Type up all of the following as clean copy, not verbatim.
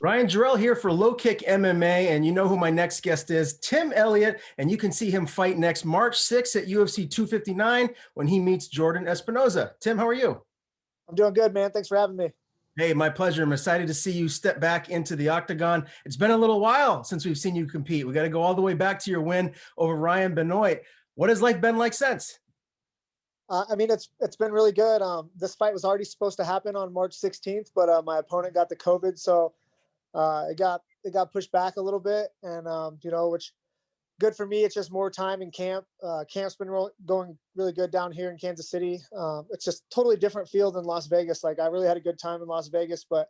Ryan Jarrell here for LowKickMMA, and you know who my next guest is, Tim Elliott, and you can see him fight next March 6th at UFC 259 when he meets Jordan Espinosa. Tim, how are you? I'm doing good, man. Thanks for having me. Hey, my pleasure. I'm excited to see you step back into the octagon. It's been a little while since we've seen you compete. We got to go all the way back to your win over Ryan Benoit. What has life been like since? It's been really good. This fight was already supposed to happen on March 16th, but my opponent got the COVID, so it got pushed back a little bit, and which good for me. It's just more time in camp. Camp's been going really good down here in Kansas City. It's just totally different field than Las Vegas. Like I really had a good time in Las Vegas, but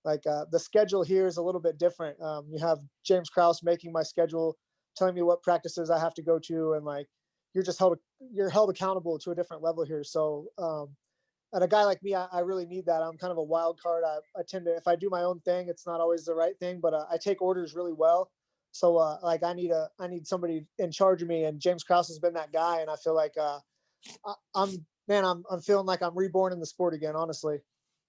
the schedule here is a little bit different. You have James Krause making my schedule, telling me what practices I have to go to, and like you're held accountable to a different level here. So and a guy like me, I really need that. I'm kind of a wild card. I tend to, if I do my own thing, it's not always the right thing, but I take orders really well. So I need somebody in charge of me, and James Krause has been that guy. And I feel like I'm feeling like I'm reborn in the sport again, honestly.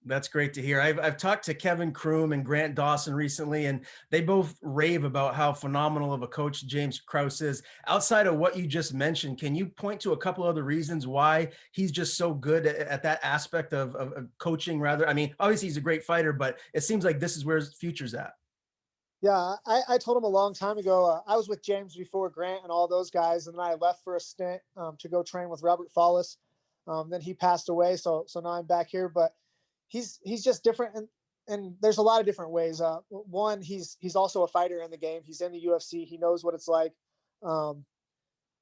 That's great to hear. I've talked to Kevin Kroom and Grant Dawson recently, and they both rave about how phenomenal of a coach James Krause is. Outside of what you just mentioned, can you point to a couple other reasons why he's just so good at that aspect of coaching? Rather, I mean, obviously he's a great fighter, but it seems like this is where his future's at. Yeah, I told him a long time ago. I was with James before Grant and all those guys, and then I left for a stint to go train with Robert Follis. Then he passed away, so now I'm back here. But he's just different, and there's a lot of different ways. One, he's also a fighter in the game. He's in the UFC. He knows what it's like.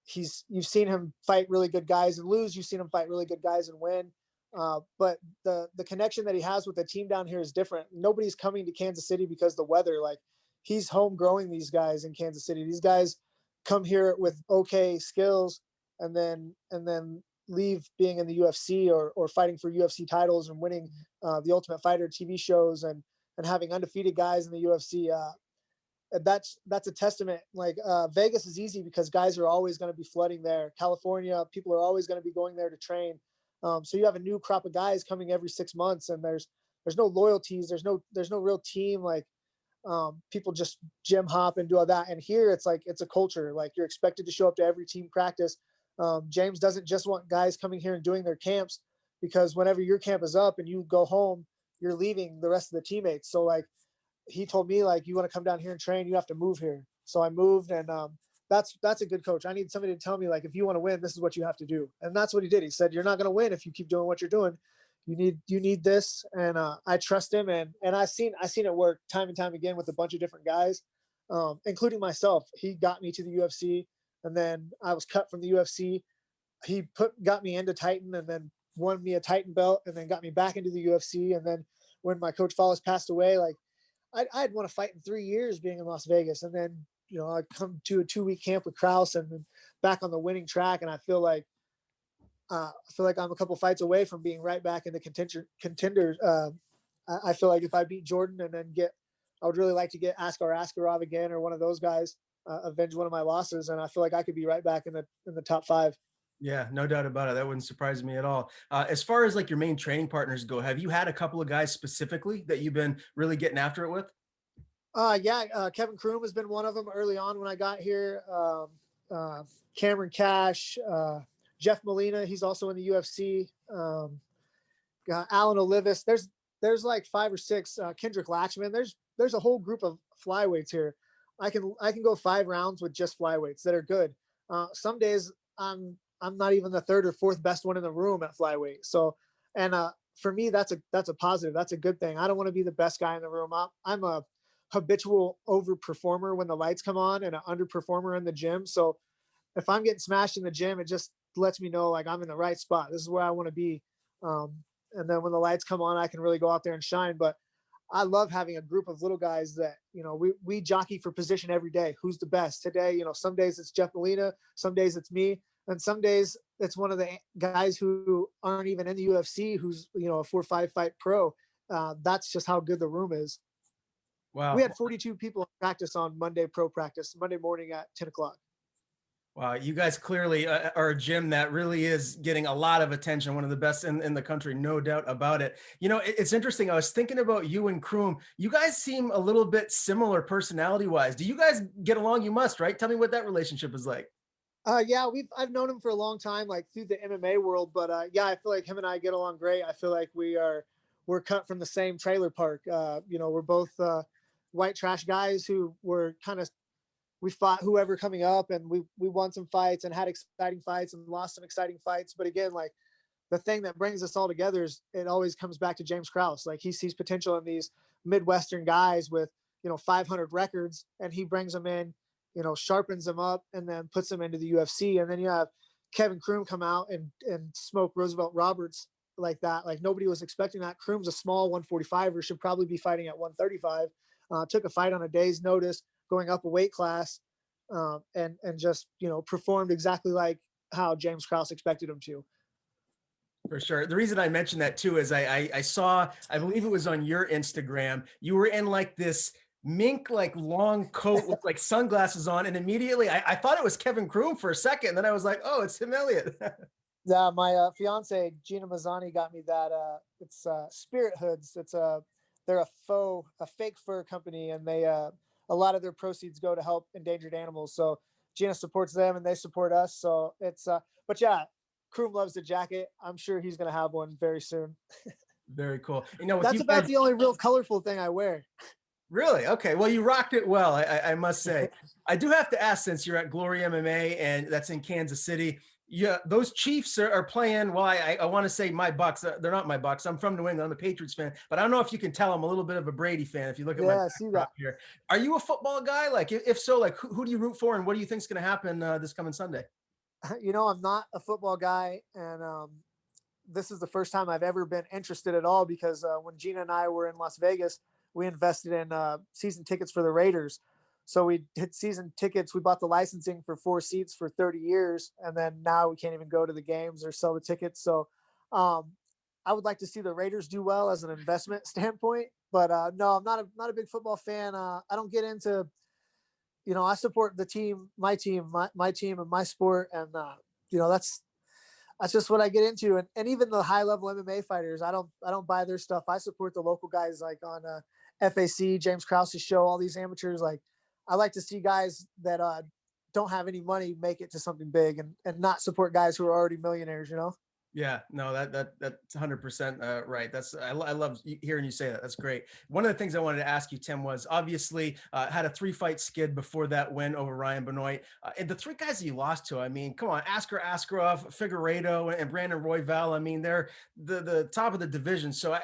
You've seen him fight really good guys and lose. You've seen him fight really good guys and win. But the connection that he has with the team down here is different. Nobody's coming to Kansas City because of the weather. Like he's home growing these guys in Kansas City. These guys come here with okay skills and then leave being in the UFC or fighting for UFC titles and winning the Ultimate Fighter TV shows and having undefeated guys in the UFC. That's a testament. Like Vegas is easy because guys are always going to be flooding there. California, people are always going to be going there to train. So you have a new crop of guys coming every 6 months, and there's no loyalties. There's no real team. Like people just gym hop and do all that. And here it's like, it's a culture. Like you're expected to show up to every team practice. James doesn't just want guys coming here and doing their camps, because whenever your camp is up and you go home, you're leaving the rest of the teammates. So like he told me, like, you want to come down here and train, you have to move here. So I moved, and that's a good coach. I need somebody to tell me, like, if you want to win, this is what you have to do. And that's what he did. He said, you're not going to win if you keep doing what you're doing. You need this. And I trust him. And I seen it work time and time again with a bunch of different guys, including myself. He got me to the UFC, and then I was cut from the UFC. He got me into Titan, and then won me a Titan belt, and then got me back into the UFC. And then when my coach Follis passed away, like I'd want to fight in 3 years being in Las Vegas. And then, I come to a 2-week camp with Krause and then back on the winning track. And I feel like I'm a couple fights away from being right back in the contenders. I feel like if I beat Jordan and then I would really like to get Askar Askarov again, or one of those guys, avenge one of my losses. And I feel like I could be right back in the top 5. Yeah, no doubt about it. That wouldn't surprise me at all. As far as like your main training partners go, have you had a couple of guys specifically that you've been really getting after it with? Kevin Kroom has been one of them early on when I got here. Cameron Cash, Jeff Molina, he's also in the UFC. Got Alan Olivis. There's like 5 or 6. Kendrick Latchman. There's a whole group of flyweights here. I can go 5 rounds with just flyweights that are good. Some days I'm not even the 3rd or 4th best one in the room at flyweight. So, and for me, that's a positive. That's a good thing. I don't want to be the best guy in the room. I'm a habitual overperformer when the lights come on, and an underperformer in the gym. So if I'm getting smashed in the gym, it just lets me know, like, I'm in the right spot. This is where I want to be. And then when the lights come on, I can really go out there and shine. But I love having a group of little guys that, we jockey for position every day. Who's the best today? Some days it's Jeff Molina, some days it's me, and some days it's one of the guys who aren't even in the UFC, who's, a 4 or 5 fight pro. That's just how good the room is. Wow. We had 42 people in practice on Monday morning at 10 o'clock. Wow, you guys clearly are a gym that really is getting a lot of attention, one of the best in the country, no doubt about it. You know, it's interesting. I was thinking about you and Kroom. You guys seem a little bit similar personality wise. Do you guys get along? You must, right? Tell me what that relationship is like. Yeah, I've known him for a long time, like through the MMA world. But yeah, I feel like him and I get along great. I feel like we're cut from the same trailer park. We're both white trash guys who were kind of we fought whoever coming up, and we won some fights and had exciting fights and lost some exciting fights. But again, like the thing that brings us all together is it always comes back to James Krause. Like he sees potential in these Midwestern guys with 500 records, and he brings them in, sharpens them up, and then puts them into the UFC. And then you have Kevin Kroom come out and smoke Roosevelt Roberts like that. Like nobody was expecting that. Kroom's a small 145er, should probably be fighting at 135. Took a fight on a day's notice, going up a weight class, and just performed exactly like how James Krause expected him to. For sure. The reason I mentioned that too is I saw, I believe it was on your Instagram, you were in like this mink like long coat with like sunglasses on, and immediately I thought it was Kevin Kroom for a second, and then I was like, oh, it's him, Elliott. Yeah, my fiance Gina Mazzani got me that. It's Spirit Hoods. They're a fake fur company, and they a lot of their proceeds go to help endangered animals. So Gina supports them, and they support us. So it's but yeah, Kroom loves the jacket. I'm sure he's gonna have one very soon. Very cool. You know, with That's you about guys, the only real colorful thing I wear. really? Okay. Well, you rocked it well, I must say. I do have to ask, since you're at Glory MMA and that's in Kansas City, yeah, those Chiefs are playing. Well, I want to say my Bucks. They're not my Bucks. I'm from New England. I'm a Patriots fan, but I don't know if you can tell I'm a little bit of a Brady fan if you look at my Yeah, I see backdrop that. here. Are you a football guy? Like, if so, like, who do you root for, and what do you think is going to happen this coming Sunday? I'm not a football guy, and this is the first time I've ever been interested at all because when Gina and I were in Las Vegas, we invested in season tickets for the Raiders. So we did season tickets. We bought the licensing for 4 seats for 30 years. And then now we can't even go to the games or sell the tickets. So um, I would like to see the Raiders do well as an investment standpoint. But no, I'm not a big football fan. I don't get into, I support the team, my team and my sport. And, that's just what I get into. And even the high level MMA fighters, I don't buy their stuff. I support the local guys like on FAC, James Krause's show, all these amateurs. Like I like to see guys that don't have any money make it to something big and not support guys who are already millionaires. Yeah, no, that's 100% right. I love hearing you say that. That's great. One of the things I wanted to ask you, Tim, was obviously had a 3-fight skid before that win over Ryan Benoit. And the three guys that you lost to, I mean, come on, Askar Askarov, Figueiredo, and Brandon Royval. I mean, they're the top of the division. So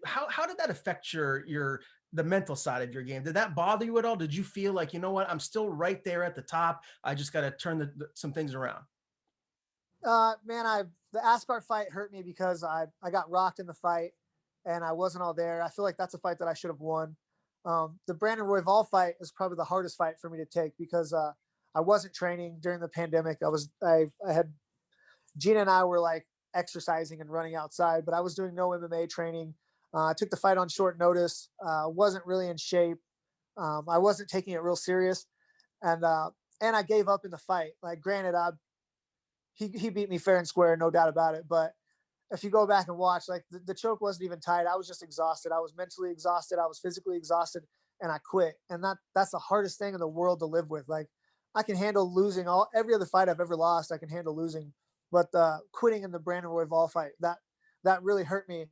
how did that affect your the mental side of your game? Did that bother you at all? Did you feel like, you know what, I'm still right there at the top. I just got to turn some things around. Man, the Askar fight hurt me because I got rocked in the fight and I wasn't all there. I feel like that's a fight that I should have won. The Brandon Royval fight is probably the hardest fight for me to take because I wasn't training during the pandemic. I had Gina and I were like exercising and running outside, but I was doing no MMA training. I took the fight on short notice. Wasn't really in shape. I wasn't taking it real serious, and and I gave up in the fight. Like, granted, he beat me fair and square, no doubt about it. But if you go back and watch, like the choke wasn't even tight. I was just exhausted. I was mentally exhausted. I was physically exhausted, and I quit. And that's the hardest thing in the world to live with. Like I can handle losing every other fight I've ever lost. I can handle losing, but quitting in the Brandon Royval fight that really hurt me.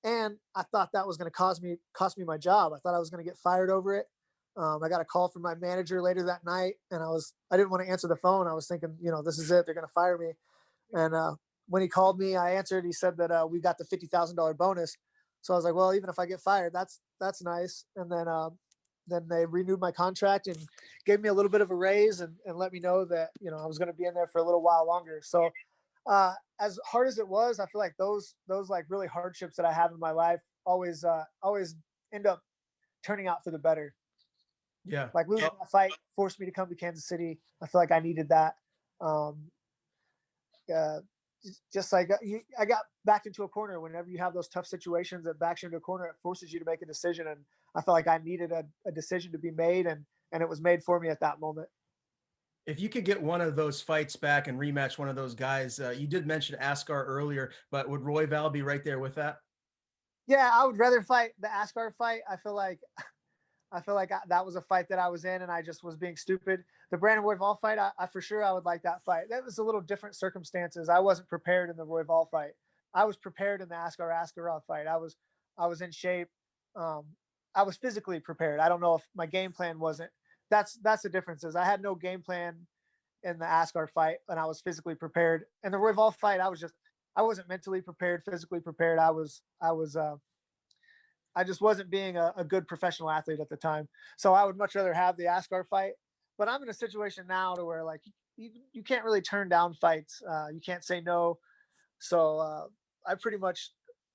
And I thought that was going to cost me my job. I thought I was going to get fired over it. I got a call from my manager later that night, and I didn't want to answer the phone. I was thinking, this is it. They're going to fire me. And when he called me, I answered. He said that we got the $50,000 bonus. So I was like, well, even if I get fired, that's nice. And then they renewed my contract and gave me a little bit of a raise and let me know that I was going to be in there for a little while longer. So as hard as it was, I feel like those like really hardships that I have in my life always end up turning out for the better. Yeah. Like losing that fight forced me to come to Kansas City. I feel like I needed that. Um, uh, just like I got backed into a corner. Whenever you have those tough situations that backs you into a corner, it forces you to make a decision. And I felt like I needed a decision to be made, and it was made for me at that moment. If you could get one of those fights back and rematch one of those guys, you did mention Askar earlier, but would Royval be right there with that? Yeah, I would rather fight the Askar fight. I feel like that was a fight that I was in and I just was being stupid. The Brandon Royval fight, I for sure I would like that fight. That was a little different circumstances. I wasn't prepared in the Royval fight. I was prepared in the Askar Askarov fight. I was in shape. Um, I was physically prepared. I don't know if my game plan wasn't. That's the difference. Is I had no game plan in the Askar fight, and I was physically prepared. In the Royval fight, I wasn't mentally prepared, physically prepared. I just wasn't being a good professional athlete at the time. So I would much rather have the Askar fight. But I'm in a situation now to where like you can't really turn down fights. You can't say no. So I pretty much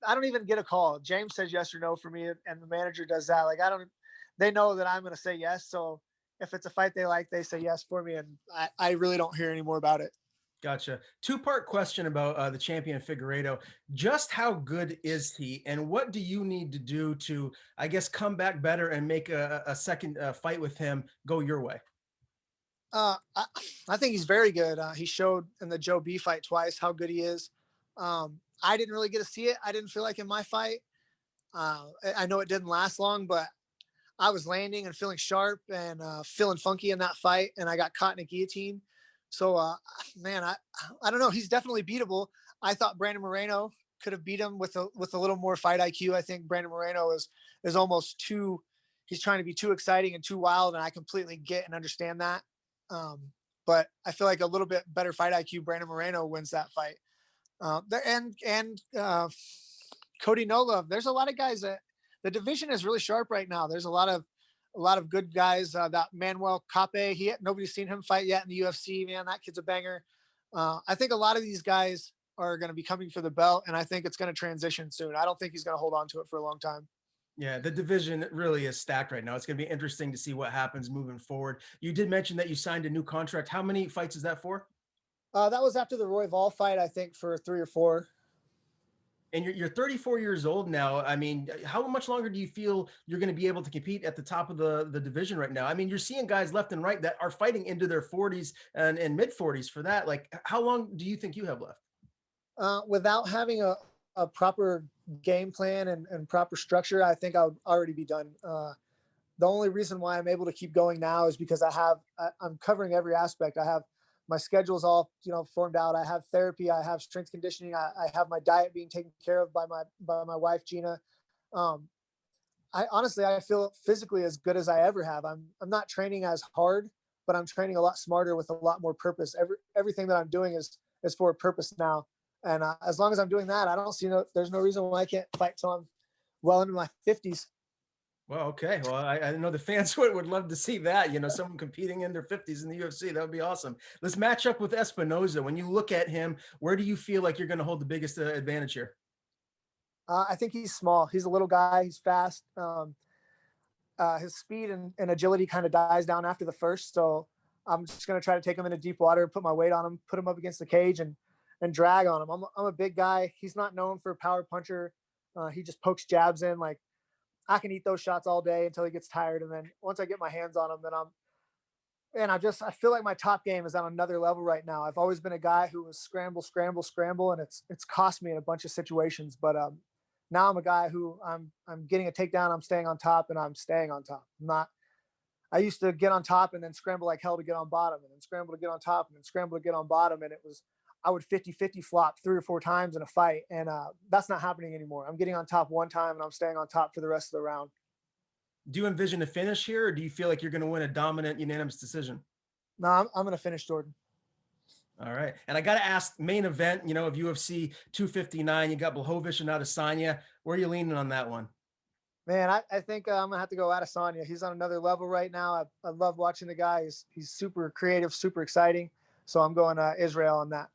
I don't even get a call. James says yes or no for me, and the manager does that. Like I don't. They know that I'm going to say yes. So if it's a fight they like, they say yes for me, and I really don't hear any more about it. Gotcha. Two-part question about the champion Figueiredo. Just how good is he, and what do you need to do to, I guess, come back better and make a second fight with him go your way? Uh, I, I think he's very good. He showed in the Joe B fight twice how good he is. I didn't really get to see it. I didn't feel like in my fight. I know it didn't last long, but I was landing and feeling sharp and feeling funky in that fight, and I got caught in a guillotine. So, man, I don't know. He's definitely beatable. I thought Brandon Moreno could have beat him with a little more fight IQ. I think Brandon Moreno is almost too. He's trying to be too exciting and too wild, and I completely get and understand that. Um, but I feel like a little bit better fight IQ. Brandon Moreno wins that fight. There and Cody No Love. There's a lot of guys that the division is really sharp right now. There's a lot of good guys. That Manuel Cape, nobody's seen him fight yet in the UFC. Man, that kid's a banger. I think a lot of these guys are going to be coming for the belt, and I think it's going to transition soon. I don't think he's going to hold on to it for a long time. Yeah, the division really is stacked right now. It's going to be interesting to see what happens moving forward. You did mention that you signed a new contract. How many fights is that for? That was after the Roy Vol fight, I think, for 3 or 4. And you're 34 years old now. I mean, how much longer do you feel you're going to be able to compete at the top of the division right now? I mean, you're seeing guys left and right that are fighting into their 40s and mid 40s for that. Like, how long do you think you have left? Without having a proper game plan and proper structure, I think I would already be done. The only reason why I'm able to keep going now is because I'm covering every aspect. I have my schedule's all formed out. I have therapy. I have strength conditioning. I have my diet being taken care of by my wife Gina. Um, I honestly I feel physically as good as I ever have. I'm not training as hard, but I'm training a lot smarter with a lot more purpose. Everything that I'm doing is for a purpose now. And as long as I'm doing that, I don't see there's no reason why I can't fight till I'm well into my 50s. Well, okay. Well, I know the fans would love to see that, someone competing in their 50s in the UFC. That would be awesome. Let's match up with Espinosa. When you look at him, where do you feel like you're going to hold the biggest advantage here? I think he's small. He's a little guy. He's fast. His speed and agility kind of dies down after the first. So I'm just going to try to take him into deep water, put my weight on him, put him up against the cage and drag on him. I'm a big guy. He's not known for a power puncher. He just pokes jabs in. Like I can eat those shots all day until he gets tired. And then once I get my hands on him, then I feel like my top game is on another level right now. I've always been a guy who was scramble, scramble, scramble, and it's cost me in a bunch of situations. But now I'm a guy who I'm getting a takedown, I'm staying on top, and I'm staying on top. I'm not. I used to get on top and then scramble like hell to get on bottom, and then scramble to get on top, and then scramble to get on bottom, and I would 50-50 flop 3 or 4 times in a fight, and that's not happening anymore. I'm getting on top one time, and I'm staying on top for the rest of the round. Do you envision a finish here, or do you feel like you're going to win a dominant, unanimous decision? No, I'm going to finish Jordan. All right. And I got to ask, main event, of UFC 259, you got Blachowicz and Adesanya. Where are you leaning on that one? Man, I think I'm gonna have to go Adesanya. He's on another level right now. I love watching the guy. He's super creative, super exciting. So I'm going Israel on that.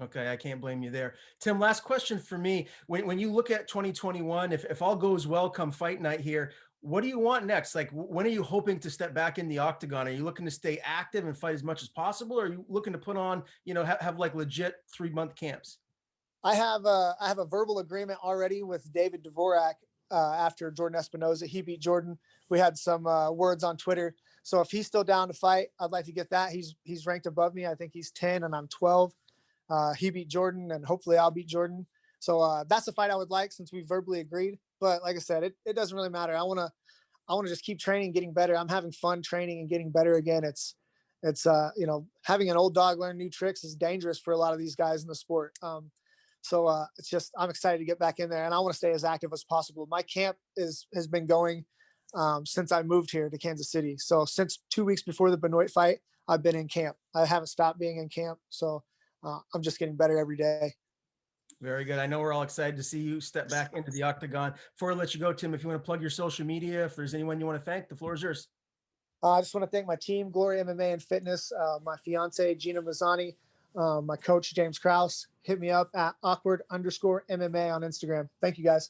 Okay, I can't blame you there. Tim, last question for me. When you look at 2021, if all goes well come fight night here, what do you want next? Like, when are you hoping to step back in the octagon? Are you looking to stay active and fight as much as possible? Or are you looking to put on, have like legit 3-month camps? I have a verbal agreement already with David Dvorak after Jordan Espinosa. He beat Jordan. We had some words on Twitter. So if he's still down to fight, I'd like to get that. He's ranked above me. I think he's 10 and I'm 12. He beat Jordan, and hopefully I'll beat Jordan. So that's a fight I would like, since we verbally agreed. But like I said, it doesn't really matter. I want to just keep training, getting better. I'm having fun training and getting better again. It's having an old dog learn new tricks is dangerous for a lot of these guys in the sport. So it's just, I'm excited to get back in there, and I want to stay as active as possible. My camp has been going since I moved here to Kansas City. So since 2 weeks before the Benoit fight, I've been in camp. I haven't stopped being in camp. So I'm just getting better every day. Very good. I know we're all excited to see you step back into the octagon. Before I let you go, Tim, if you want to plug your social media, if there's anyone you want to thank, the floor is yours. I just want to thank my team, Glory MMA and Fitness, my fiance, Gina Mazzani, my coach, James Krause. Hit me up at awkward_MMA on Instagram. Thank you, guys.